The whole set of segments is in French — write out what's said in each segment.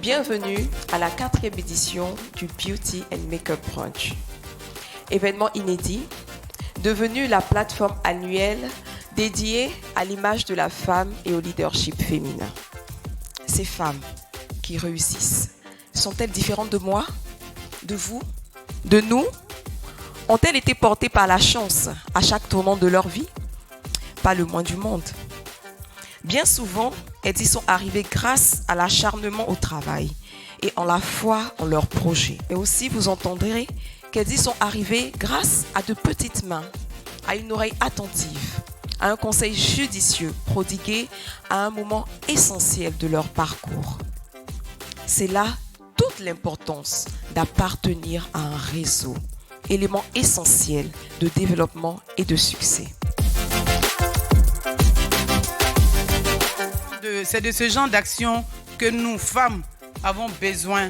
Bienvenue à la 4e édition du Beauty and Makeup Brunch. Événement inédit, devenu la plateforme annuelle dédiée à l'image de la femme et au leadership féminin. Ces femmes qui réussissent, sont-elles différentes de moi, de vous, de nous? Ont-elles été portées par la chance à chaque tournant de leur vie? Pas le moins du monde. Bien souvent, elles y sont arrivées grâce à l'acharnement au travail et en la foi en leurs projets. Et aussi, vous entendrez qu'elles y sont arrivées grâce à de petites mains, à une oreille attentive, à un conseil judicieux prodigué à un moment essentiel de leur parcours. C'est là toute l'importance d'appartenir à un réseau, élément essentiel de développement et de succès. C'est de ce genre d'action que nous, femmes, avons besoin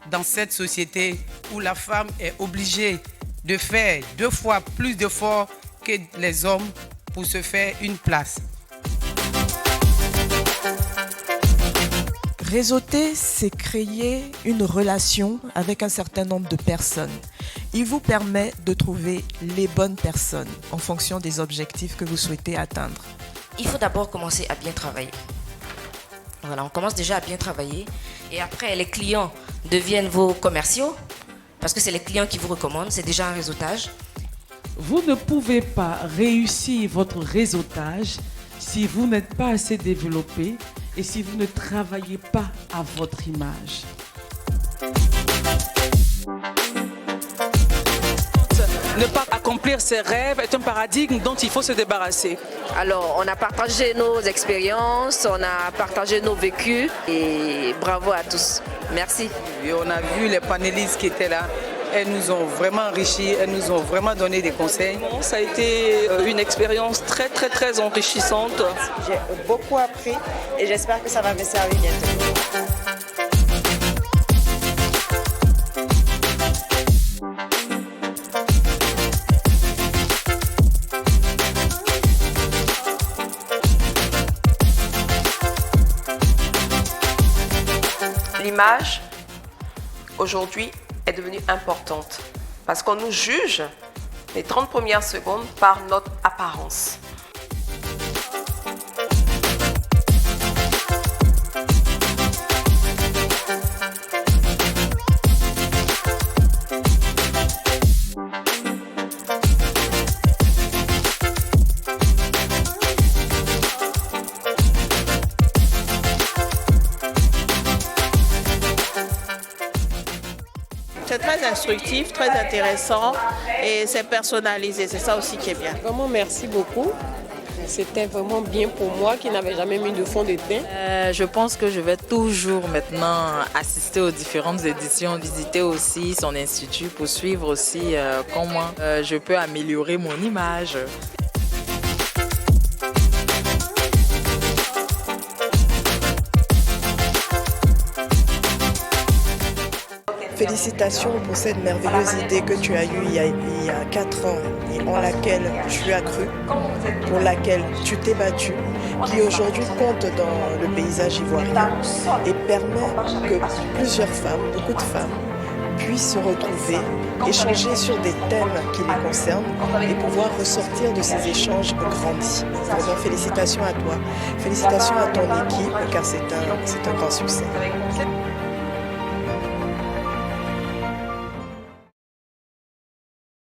dans cette société où la femme est obligée de faire 2 fois plus d'efforts que les hommes pour se faire une place. Réseauter, c'est créer une relation avec un certain nombre de personnes. Il vous permet de trouver les bonnes personnes en fonction des objectifs que vous souhaitez atteindre. Il faut d'abord commencer à bien travailler. Voilà, on commence déjà à bien travailler et après les clients deviennent vos commerciaux parce que c'est les clients qui vous recommandent, c'est déjà un réseautage. Vous ne pouvez pas réussir votre réseautage si vous n'êtes pas assez développé et si vous ne travaillez pas à votre image. Ne pas accomplir ses rêves est un paradigme dont il faut se débarrasser. Alors, on a partagé nos expériences, on a partagé nos vécus et bravo à tous. Merci. Et on a vu les panélistes qui étaient là. Elles nous ont vraiment enrichis, elles nous ont vraiment donné des conseils. Ça a été une expérience très enrichissante. J'ai beaucoup appris et j'espère que ça va me servir bientôt. L'image, aujourd'hui, est devenue importante parce qu'on nous juge les 30 premières secondes par notre apparence. C'est très instructif, très intéressant et c'est personnalisé, c'est ça aussi qui est bien. Vraiment merci beaucoup. C'était vraiment bien pour moi qui n'avais jamais mis de fond de teint. Je pense que je vais toujours maintenant assister aux différentes éditions, visiter aussi son institut pour suivre aussi comment je peux améliorer mon image. Félicitations pour cette merveilleuse idée que tu as eue il y a 4 ans et en laquelle tu as cru, pour laquelle tu t'es battu, qui aujourd'hui compte dans le paysage ivoirien et permet que plusieurs femmes, beaucoup de femmes, puissent se retrouver, échanger sur des thèmes qui les concernent et pouvoir ressortir de ces échanges grandis. Vraiment, félicitations à toi, félicitations à ton équipe car c'est un grand succès.